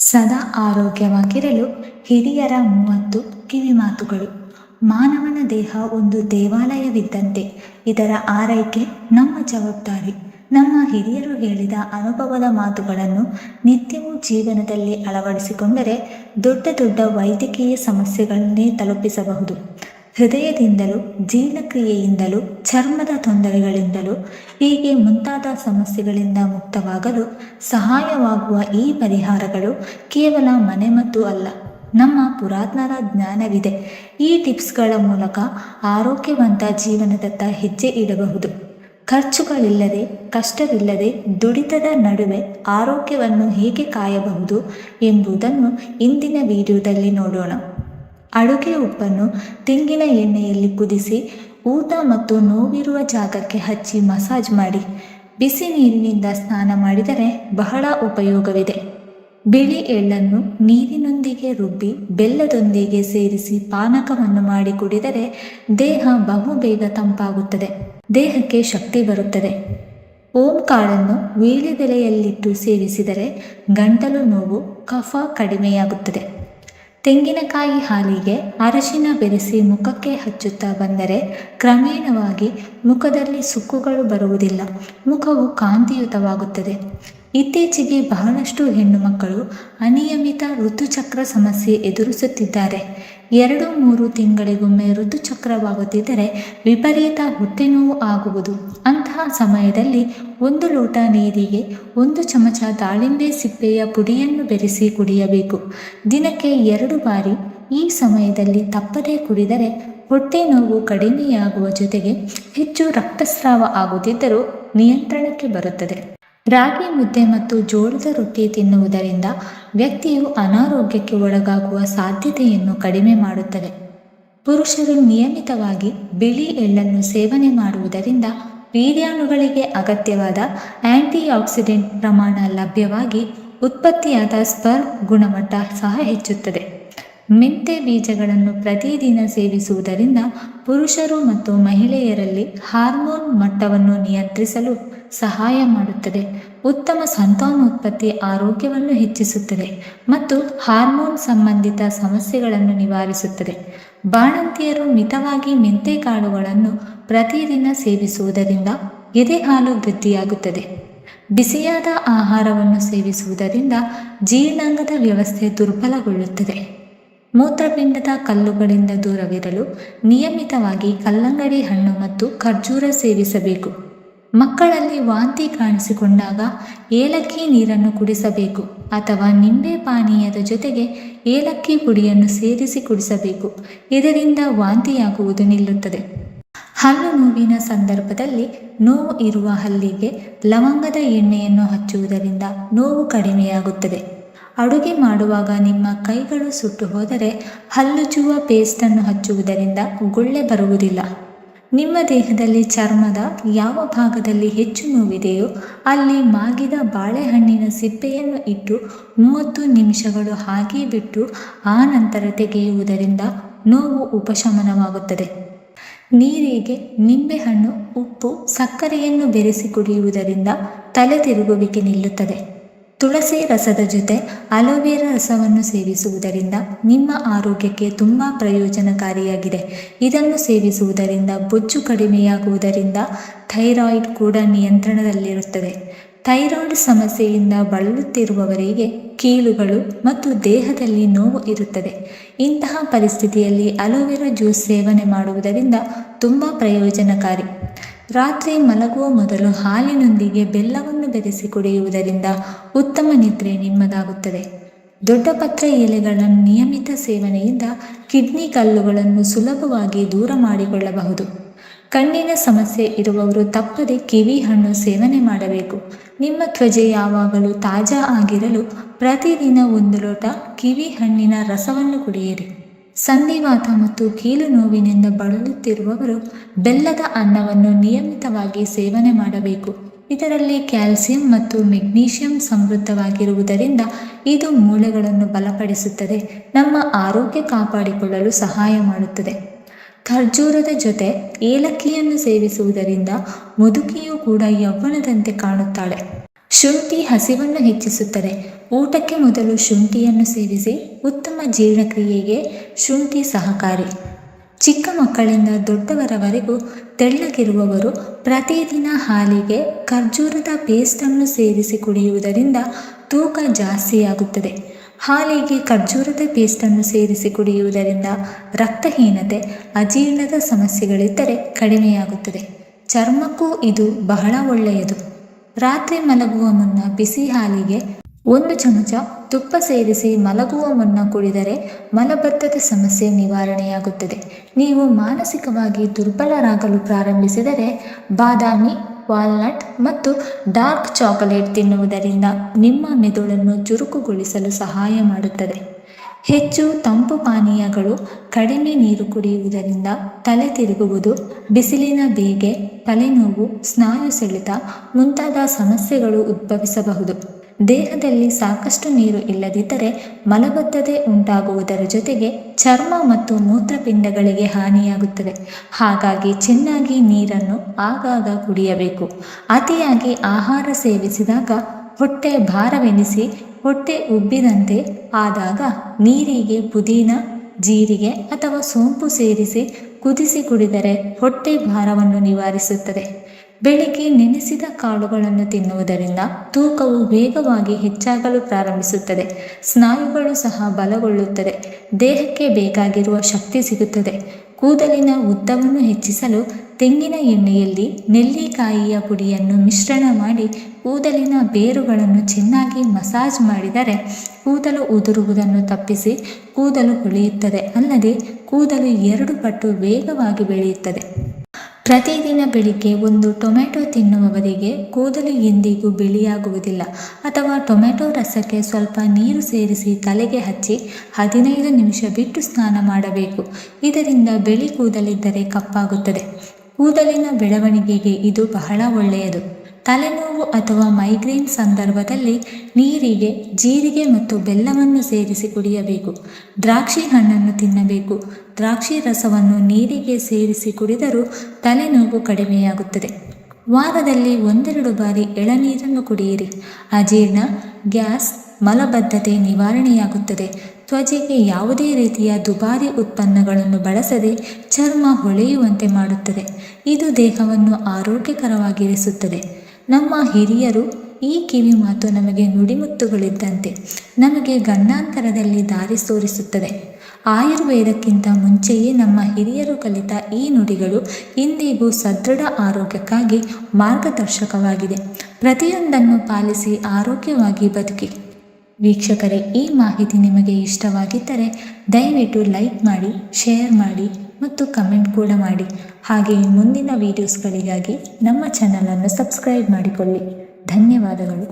ಸದಾ ಆರೋಗ್ಯವಾಗಿರಲು ಹಿರಿಯರ 30 ಕಿವಿಮಾತುಗಳು. ಮಾನವನ ದೇಹ ಒಂದು ದೇವಾಲಯವಿದ್ದಂತೆ. ಇದರ ಆರೈಕೆ ನಮ್ಮ ಜವಾಬ್ದಾರಿ. ನಮ್ಮ ಹಿರಿಯರು ಹೇಳಿದ ಅನುಭವದ ಮಾತುಗಳನ್ನು ನಿತ್ಯವೂ ಜೀವನದಲ್ಲಿ ಅಳವಡಿಸಿಕೊಂಡರೆ ದೊಡ್ಡ ದೊಡ್ಡ ವೈದ್ಯಕೀಯ ಸಮಸ್ಯೆಗಳನ್ನೇ ತಲುಪಿಸಬಹುದು. ಹೃದಯದಿಂದಲೂ, ಜೀರ್ಣಕ್ರಿಯೆಯಿಂದಲೂ, ಚರ್ಮದ ತೊಂದರೆಗಳಿಂದಲೂ ಹೀಗೆ ಮುಂತಾದ ಸಮಸ್ಯೆಗಳಿಂದ ಮುಕ್ತವಾಗಲು ಸಹಾಯವಾಗುವ ಈ ಪರಿಹಾರಗಳು ಕೇವಲ ಮನೆಮದ್ದು ಅಲ್ಲ, ನಮ್ಮ ಪುರಾತನರ ಜ್ಞಾನವಿದೆ. ಈ ಟಿಪ್ಸ್ಗಳ ಮೂಲಕ ಆರೋಗ್ಯವಂತ ಜೀವನದತ್ತ ಹೆಜ್ಜೆ ಇಡಬಹುದು. ಖರ್ಚುಗಳಿಲ್ಲದೆ, ಕಷ್ಟವಿಲ್ಲದೆ, ದುಡಿತದ ನಡುವೆ ಆರೋಗ್ಯವನ್ನು ಹೇಗೆ ಕಾಯಬಹುದು ಎಂಬುದನ್ನು ಇಂದಿನ ವಿಡಿಯೋದಲ್ಲಿ ನೋಡೋಣ. ಅಡುಗೆ ಉಪ್ಪನ್ನು ತೆಂಗಿನ ಎಣ್ಣೆಯಲ್ಲಿ ಕುದಿಸಿ ಊತ ಮತ್ತು ನೋವಿರುವ ಜಾಗಕ್ಕೆ ಹಚ್ಚಿ ಮಸಾಜ್ ಮಾಡಿ. ಬಿಸಿ ನೀರಿನಿಂದ ಸ್ನಾನ ಮಾಡಿದರೆ ಬಹಳ ಉಪಯೋಗವಿದೆ. ಬಿಳಿ ಎಳ್ಳನ್ನು ನೀರಿನೊಂದಿಗೆ ರುಬ್ಬಿ ಬೆಲ್ಲದೊಂದಿಗೆ ಸೇರಿಸಿ ಪಾನಕವನ್ನು ಮಾಡಿ ಕುಡಿದರೆ ದೇಹ ಬಹುಬೇಗ ತಂಪಾಗುತ್ತದೆ, ದೇಹಕ್ಕೆ ಶಕ್ತಿ ಬರುತ್ತದೆ. ಓಂ ಕಾಳನ್ನು ವೀಳ್ಯದೆಲೆಯಲ್ಲಿಟ್ಟು ಸೇವಿಸಿದರೆ ಗಂಟಲು ನೋವು, ಕಫ ಕಡಿಮೆಯಾಗುತ್ತದೆ. ತೆಂಗಿನಕಾಯಿ ಹಾಲಿಗೆ ಅರಶಿನ ಬೆರೆಸಿ ಮುಖಕ್ಕೆ ಹಚ್ಚುತ್ತಾ ಬಂದರೆ ಕ್ರಮೇಣವಾಗಿ ಮುಖದಲ್ಲಿ ಸುಕ್ಕುಗಳು ಬರುವುದಿಲ್ಲ, ಮುಖವು ಕಾಂತಿಯುತವಾಗುತ್ತದೆ. ಇತ್ತೀಚೆಗೆ ಬಹಳಷ್ಟು ಹೆಣ್ಣು ಮಕ್ಕಳು ಅನಿಯಮಿತ ಋತುಚಕ್ರ ಸಮಸ್ಯೆ ಎದುರಿಸುತ್ತಿದ್ದಾರೆ. 2-3 ತಿಂಗಳಿಗೊಮ್ಮೆ ಋತುಚಕ್ರವಾಗುತ್ತಿದ್ದರೆ ವಿಪರೀತ ಹೊಟ್ಟೆ ನೋವು ಆಗುವುದು. ಅಂತಹ ಸಮಯದಲ್ಲಿ 1 ಲೋಟ ನೀರಿಗೆ 1 ಚಮಚ ದಾಳಿಂಬೆ ಸಿಪ್ಪೆಯ ಪುಡಿಯನ್ನು ಬೆರೆಸಿ ಕುಡಿಯಬೇಕು. ದಿನಕ್ಕೆ 2 ಬಾರಿ. ಈ ಸಮಯದಲ್ಲಿ ತಪ್ಪದೇ ಕುಡಿದರೆ ಹೊಟ್ಟೆ ನೋವು ಕಡಿಮೆಯಾಗುವ ಜೊತೆಗೆ ಹೆಚ್ಚು ರಕ್ತಸ್ರಾವ ಆಗುತ್ತಿದ್ದರೂ ನಿಯಂತ್ರಣಕ್ಕೆ ಬರುತ್ತದೆ. ರಾಗಿ ಮುದ್ದೆ ಮತ್ತು ಜೋಳದ ರೊಟ್ಟಿ ತಿನ್ನುವುದರಿಂದ ವ್ಯಕ್ತಿಯು ಅನಾರೋಗ್ಯಕ್ಕೆ ಒಳಗಾಗುವ ಸಾಧ್ಯತೆಯನ್ನು ಕಡಿಮೆ ಮಾಡುತ್ತದೆ. ಪುರುಷರು ನಿಯಮಿತವಾಗಿ ಬಿಳಿ ಎಳ್ಳನ್ನು ಸೇವನೆ ಮಾಡುವುದರಿಂದ ವೀರ್ಯಾಣುಗಳಿಗೆ ಅಗತ್ಯವಾದ ಆಂಟಿಆಕ್ಸಿಡೆಂಟ್ ಪ್ರಮಾಣ ಲಭ್ಯವಾಗಿ ಉತ್ಪತ್ತಿಯಾದ ಸ್ಪರ್ಮ್ ಗುಣಮಟ್ಟ ಸಹ ಹೆಚ್ಚುತ್ತದೆ. ಮೆಂತೆ ಬೀಜಗಳನ್ನು ಪ್ರತಿದಿನ ಸೇವಿಸುವುದರಿಂದ ಪುರುಷರು ಮತ್ತು ಮಹಿಳೆಯರಲ್ಲಿ ಹಾರ್ಮೋನ್ ಮಟ್ಟವನ್ನು ನಿಯಂತ್ರಿಸಲು ಸಹಾಯ ಮಾಡುತ್ತದೆ. ಉತ್ತಮ ಸಂತಾನೋತ್ಪತ್ತಿ ಆರೋಗ್ಯವನ್ನು ಹೆಚ್ಚಿಸುತ್ತದೆ ಮತ್ತು ಹಾರ್ಮೋನ್ ಸಂಬಂಧಿತ ಸಮಸ್ಯೆಗಳನ್ನು ನಿವಾರಿಸುತ್ತದೆ. ಬಾಣಂತಿಯರು ಮಿತವಾಗಿ ಮೆಂತೆಕಾಳುಗಳನ್ನು ಪ್ರತಿದಿನ ಸೇವಿಸುವುದರಿಂದ ಎದೆಹಾಲು ವೃದ್ಧಿಯಾಗುತ್ತದೆ. ಬಿಸಿಯಾದ ಆಹಾರವನ್ನು ಸೇವಿಸುವುದರಿಂದ ಜೀರ್ಣಾಂಗದ ವ್ಯವಸ್ಥೆ ದುರ್ಬಲಗೊಳ್ಳುತ್ತದೆ. ಮೂತ್ರಪಿಂಡದ ಕಲ್ಲುಗಳಿಂದ ದೂರವಿರಲು ನಿಯಮಿತವಾಗಿ ಕಲ್ಲಂಗಡಿ ಹಣ್ಣು ಮತ್ತು ಖರ್ಜೂರ ಸೇವಿಸಬೇಕು. ಮಕ್ಕಳಲ್ಲಿ ವಾಂತಿ ಕಾಣಿಸಿಕೊಂಡಾಗ ಏಲಕ್ಕಿ ನೀರನ್ನು ಕುಡಿಸಬೇಕು ಅಥವಾ ನಿಂಬೆ ಪಾನೀಯದ ಜೊತೆಗೆ ಏಲಕ್ಕಿ ಪುಡಿಯನ್ನು ಸೇರಿಸಿ ಕುಡಿಸಬೇಕು. ಇದರಿಂದ ವಾಂತಿಯಾಗುವುದು ನಿಲ್ಲುತ್ತದೆ. ಹಲ್ಲು ನೋವಿನ ಸಂದರ್ಭದಲ್ಲಿ ನೋವು ಇರುವ ಹಲ್ಲಿಗೆ ಲವಂಗದ ಎಣ್ಣೆಯನ್ನು ಹಚ್ಚುವುದರಿಂದ ನೋವು ಕಡಿಮೆಯಾಗುತ್ತದೆ. ಅಡುಗೆ ಮಾಡುವಾಗ ನಿಮ್ಮ ಕೈಗಳು ಸುಟ್ಟು ಹೋದರೆ ಹಲ್ಲುಜ್ಜುವ ಪೇಸ್ಟನ್ನು ಹಚ್ಚುವುದರಿಂದ ಗುಳ್ಳೆ ಬರುವುದಿಲ್ಲ. ನಿಮ್ಮ ದೇಹದಲ್ಲಿ ಚರ್ಮದ ಯಾವ ಭಾಗದಲ್ಲಿ ಹೆಚ್ಚು ನೋವಿದೆಯೋ ಅಲ್ಲಿ ಮಾಗಿದ ಬಾಳೆಹಣ್ಣಿನ ಸಿಪ್ಪೆಯನ್ನು ಇಟ್ಟು 30 ನಿಮಿಷಗಳು ಹಾಗೆ ಬಿಟ್ಟು ಆ ನಂತರ ತೆಗೆಯುವುದರಿಂದ ನೋವು ಉಪಶಮನವಾಗುತ್ತದೆ. ನೀರಿಗೆ ನಿಂಬೆಹಣ್ಣು, ಉಪ್ಪು, ಸಕ್ಕರೆಯನ್ನು ಬೆರೆಸಿ ಕುಡಿಯುವುದರಿಂದ ತಲೆ ತಿರುಗುವಿಕೆ ನಿಲ್ಲುತ್ತದೆ. ತುಳಸಿ ರಸದ ಜೊತೆ ಅಲೋವೆರಾ ರಸವನ್ನು ಸೇವಿಸುವುದರಿಂದ ನಿಮ್ಮ ಆರೋಗ್ಯಕ್ಕೆ ತುಂಬ ಪ್ರಯೋಜನಕಾರಿಯಾಗಿದೆ. ಇದನ್ನು ಸೇವಿಸುವುದರಿಂದ ಬೊಜ್ಜು ಕಡಿಮೆಯಾಗುವುದರಿಂದ ಥೈರಾಯ್ಡ್ ಕೂಡ ನಿಯಂತ್ರಣದಲ್ಲಿರುತ್ತದೆ. ಥೈರಾಯ್ಡ್ ಸಮಸ್ಯೆಯಿಂದ ಬಳಲುತ್ತಿರುವವರಿಗೆ ಕೀಲುಗಳು ಮತ್ತು ದೇಹದಲ್ಲಿ ನೋವು ಇರುತ್ತದೆ. ಇಂತಹ ಪರಿಸ್ಥಿತಿಯಲ್ಲಿ ಅಲೋವೆರಾ ಜ್ಯೂಸ್ ಸೇವನೆ ಮಾಡುವುದರಿಂದ ತುಂಬ ಪ್ರಯೋಜನಕಾರಿ. ರಾತ್ರಿ ಮಲಗುವ ಮೊದಲು ಹಾಲಿನೊಂದಿಗೆ ಬೆಲ್ಲವನ್ನು ಬೆರೆಸಿ ಕುಡಿಯುವುದರಿಂದ ಉತ್ತಮ ನಿದ್ರೆ ನಿಮ್ಮದಾಗುತ್ತದೆ. ದೊಡ್ಡಪತ್ರೆ ಎಲೆಗಳ ನಿಯಮಿತ ಸೇವನೆಯಿಂದ ಕಿಡ್ನಿ ಕಲ್ಲುಗಳನ್ನು ಸುಲಭವಾಗಿ ದೂರ ಮಾಡಿಕೊಳ್ಳಬಹುದು. ಕಣ್ಣಿನ ಸಮಸ್ಯೆ ಇರುವವರು ತಪ್ಪದೆ ಕಿವಿ ಹಣ್ಣು ಸೇವನೆ ಮಾಡಬೇಕು. ನಿಮ್ಮ ತ್ವಚೆ ಯಾವಾಗಲೂ ತಾಜಾ ಆಗಿರಲು ಪ್ರತಿದಿನ 1 ಲೋಟ ಕಿವಿ ಹಣ್ಣಿನ ರಸವನ್ನು ಕುಡಿಯಿರಿ. ಸಂಧಿವಾತ ಮತ್ತು ಕೀಲು ನೋವಿನಿಂದ ಬಳಲುತ್ತಿರುವವರು ಬೆಲ್ಲದ ಅನ್ನವನ್ನು ನಿಯಮಿತವಾಗಿ ಸೇವನೆ ಮಾಡಬೇಕು. ಇದರಲ್ಲಿ ಕ್ಯಾಲ್ಸಿಯಂ ಮತ್ತು ಮೆಗ್ನೀಷಿಯಂ ಸಮೃದ್ಧವಾಗಿರುವುದರಿಂದ ಇದು ಮೂಳೆಗಳನ್ನು ಬಲಪಡಿಸುತ್ತದೆ, ನಮ್ಮ ಆರೋಗ್ಯ ಕಾಪಾಡಿಕೊಳ್ಳಲು ಸಹಾಯ ಮಾಡುತ್ತದೆ. ಖರ್ಜೂರದ ಜೊತೆ ಏಲಕ್ಕಿಯನ್ನು ಸೇವಿಸುವುದರಿಂದ ಮುದುಕಿಯೂ ಕೂಡ ಯೌವನದಂತೆ ಕಾಣುತ್ತಾಳೆ. ಶುಂಠಿ ಹಸಿವನ್ನು ಹೆಚ್ಚಿಸುತ್ತದೆ. ಊಟಕ್ಕೆ ಮೊದಲು ಶುಂಠಿಯನ್ನು ಸೇವಿಸಿ. ಉತ್ತಮ ಜೀರ್ಣಕ್ರಿಯೆಗೆ ಶುಂಠಿ ಸಹಕಾರಿ. ಚಿಕ್ಕ ಮಕ್ಕಳಿಂದ ದೊಡ್ಡವರವರೆಗೂ ತೆಳ್ಳಗಿರುವವರು ಪ್ರತಿದಿನ ಹಾಲಿಗೆ ಖರ್ಜೂರದ ಪೇಸ್ಟನ್ನು ಸೇರಿಸಿ ಕುಡಿಯುವುದರಿಂದ ತೂಕ ಜಾಸ್ತಿಯಾಗುತ್ತದೆ. ಹಾಲಿಗೆ ಖರ್ಜೂರದ ಪೇಸ್ಟನ್ನು ಸೇರಿಸಿ ಕುಡಿಯುವುದರಿಂದ ರಕ್ತಹೀನತೆ, ಅಜೀರ್ಣದ ಸಮಸ್ಯೆಗಳಿದ್ದರೆ ಕಡಿಮೆಯಾಗುತ್ತದೆ. ಚರ್ಮಕ್ಕೂ ಇದು ಬಹಳ ಒಳ್ಳೆಯದು. ರಾತ್ರಿ ಮಲಗುವ ಮುನ್ನ ಬಿಸಿ ಹಾಲಿಗೆ 1 ಚಮಚ ತುಪ್ಪ ಸೇರಿಸಿ ಮಲಗುವ ಮುನ್ನ ಕುಡಿದರೆ ಮಲಬದ್ಧತೆ ಸಮಸ್ಯೆ ನಿವಾರಣೆಯಾಗುತ್ತದೆ. ನೀವು ಮಾನಸಿಕವಾಗಿ ದುರ್ಬಲರಾಗಲು ಪ್ರಾರಂಭಿಸಿದರೆ ಬಾದಾಮಿ, ವಾಲ್ನಟ್ ಮತ್ತು ಡಾರ್ಕ್ ಚಾಕೊಲೇಟ್ ತಿನ್ನುವುದರಿಂದ ನಿಮ್ಮ ಮೆದುಳನ್ನು ಚುರುಕುಗೊಳಿಸಲು ಸಹಾಯ ಮಾಡುತ್ತದೆ. ಹೆಚ್ಚು ತಂಪು ಪಾನೀಯಗಳು, ಕಡಿಮೆ ನೀರು ಕುಡಿಯುವುದರಿಂದ ತಲೆ ತಿರುಗುವುದು, ಬಿಸಿಲಿನ ಬೇಗೆ, ತಲೆನೋವು, ಸ್ನಾಯು ಸೆಳೆತ ಮುಂತಾದ ಸಮಸ್ಯೆಗಳು ಉದ್ಭವಿಸಬಹುದು. ದೇಹದಲ್ಲಿ ಸಾಕಷ್ಟು ನೀರು ಇಲ್ಲದಿದ್ದರೆ ಮಲಬದ್ಧತೆ ಉಂಟಾಗುವುದರ ಜೊತೆಗೆ ಚರ್ಮ ಮತ್ತು ಮೂತ್ರಪಿಂಡಗಳಿಗೆ ಹಾನಿಯಾಗುತ್ತದೆ. ಹಾಗಾಗಿ ಚೆನ್ನಾಗಿ ನೀರನ್ನು ಆಗಾಗ ಕುಡಿಯಬೇಕು. ಅತಿಯಾಗಿ ಆಹಾರ ಸೇವಿಸಿದಾಗ ಹೊಟ್ಟೆ ಭಾರವೆನಿಸಿ ಹೊಟ್ಟೆ ಉಬ್ಬಿದಂತೆ ಆದಾಗ ನೀರಿಗೆ ಪುದೀನ, ಜೀರಿಗೆ ಅಥವಾ ಸೋಂಪು ಸೇರಿಸಿ ಕುದಿಸಿ ಕುಡಿದರೆ ಹೊಟ್ಟೆ ಭಾರವನ್ನು ನಿವಾರಿಸುತ್ತದೆ. ಬೆಳಿಗ್ಗೆ ನೆನೆಸಿದ ಕಾಳುಗಳನ್ನು ತಿನ್ನುವುದರಿಂದ ತೂಕವು ವೇಗವಾಗಿ ಹೆಚ್ಚಾಗಲು ಪ್ರಾರಂಭಿಸುತ್ತದೆ. ಸ್ನಾಯುಗಳು ಸಹ ಬಲಗೊಳ್ಳುತ್ತದೆ. ದೇಹಕ್ಕೆ ಬೇಕಾಗಿರುವ ಶಕ್ತಿ ಸಿಗುತ್ತದೆ. ಕೂದಲಿನ ಉದ್ದವನ್ನು ಹೆಚ್ಚಿಸಲು ತೆಂಗಿನ ಎಣ್ಣೆಯಲ್ಲಿ ನೆಲ್ಲಿಕಾಯಿಯ ಪುಡಿಯನ್ನು ಮಿಶ್ರಣ ಮಾಡಿ ಕೂದಲಿನ ಬೇರುಗಳನ್ನು ಚೆನ್ನಾಗಿ ಮಸಾಜ್ ಮಾಡಿದರೆ ಕೂದಲು ಉದುರುವುದನ್ನು ತಪ್ಪಿಸಿ ಕೂದಲು ಹೊಳೆಯುತ್ತದೆ. ಅಲ್ಲದೆ ಕೂದಲು 2 ಪಟ್ಟು ವೇಗವಾಗಿ ಬೆಳೆಯುತ್ತದೆ. ಪ್ರತಿದಿನ ಬೆಳಿಗ್ಗೆ 1 ಟೊಮೆಟೊ ತಿನ್ನುವವರಿಗೆ ಕೂದಲು ಎಂದಿಗೂ ಬಿಳಿಯಾಗುವುದಿಲ್ಲ. ಅಥವಾ ಟೊಮೆಟೊ ರಸಕ್ಕೆ ಸ್ವಲ್ಪ ನೀರು ಸೇರಿಸಿ ತಲೆಗೆ ಹಚ್ಚಿ 15 ನಿಮಿಷ ಬಿಟ್ಟು ಸ್ನಾನ ಮಾಡಬೇಕು. ಇದರಿಂದ ಬಿಳಿ ಕೂದಲಿದ್ದರೆ ಕಪ್ಪಾಗುತ್ತದೆ. ಕೂದಲಿನ ಬೆಳವಣಿಗೆಗೆ ಇದು ಬಹಳ ಒಳ್ಳೆಯದು. ತಲೆನೋವು ಅಥವಾ ಮೈಗ್ರೇನ್ ಸಂದರ್ಭದಲ್ಲಿ ನೀರಿಗೆ ಜೀರಿಗೆ ಮತ್ತು ಬೆಲ್ಲವನ್ನು ಸೇರಿಸಿ ಕುಡಿಯಬೇಕು. ದ್ರಾಕ್ಷಿ ಹಣ್ಣನ್ನು ತಿನ್ನಬೇಕು. ದ್ರಾಕ್ಷಿ ರಸವನ್ನು ನೀರಿಗೆ ಸೇರಿಸಿ ಕುಡಿದರೂ ತಲೆನೋವು ಕಡಿಮೆಯಾಗುತ್ತದೆ. ವಾರದಲ್ಲಿ 1-2 ಬಾರಿ ಎಳನೀರನ್ನು ಕುಡಿಯಿರಿ. ಅಜೀರ್ಣ, ಗ್ಯಾಸ್, ಮಲಬದ್ಧತೆ ನಿವಾರಣೆಯಾಗುತ್ತದೆ. ತ್ವಚೆಗೆ ಯಾವುದೇ ರೀತಿಯ ದುಬಾರಿ ಉತ್ಪನ್ನಗಳನ್ನು ಬಳಸದೆ ಚರ್ಮ ಹೊಳೆಯುವಂತೆ ಮಾಡುತ್ತದೆ. ಇದು ದೇಹವನ್ನು ಆರೋಗ್ಯಕರವಾಗಿರಿಸುತ್ತದೆ. ನಮ್ಮ ಹಿರಿಯರು ಈ ಕಿವಿ ಮಾತು ನಮಗೆ ನುಡಿಮುತ್ತುಗಳಿದ್ದಂತೆ ನಮಗೆ ಗಂಡಾಂತರದಲ್ಲಿ ದಾರಿ ತೋರಿಸುತ್ತದೆ. ಆಯುರ್ವೇದಕ್ಕಿಂತ ಮುಂಚೆಯೇ ನಮ್ಮ ಹಿರಿಯರು ಕಲಿತ ಈ ನುಡಿಗಳು ಇಂದಿಗೂ ಸದೃಢ ಆರೋಗ್ಯಕ್ಕಾಗಿ ಮಾರ್ಗದರ್ಶಕವಾಗಿದೆ. ಪ್ರತಿಯೊಂದನ್ನು ಪಾಲಿಸಿ ಆರೋಗ್ಯವಾಗಿ ಬದುಕಿ. ವೀಕ್ಷಕರೇ, ಈ ಮಾಹಿತಿ ನಿಮಗೆ ಇಷ್ಟವಾಗಿದ್ದರೆ ದಯವಿಟ್ಟು ಲೈಕ್ ಮಾಡಿ, ಶೇರ್ ಮಾಡಿ ಮತ್ತು ಕಮೆಂಟ್ ಕೂಡ ಮಾಡಿ. ಹಾಗೆಯೇ ಮುಂದಿನ ವೀಡಿಯೋಸ್ಗಳಿಗಾಗಿ ನಮ್ಮ ಚಾನಲನ್ನು ಸಬ್ಸ್ಕ್ರೈಬ್ ಮಾಡಿಕೊಳ್ಳಿ. ಧನ್ಯವಾದಗಳು.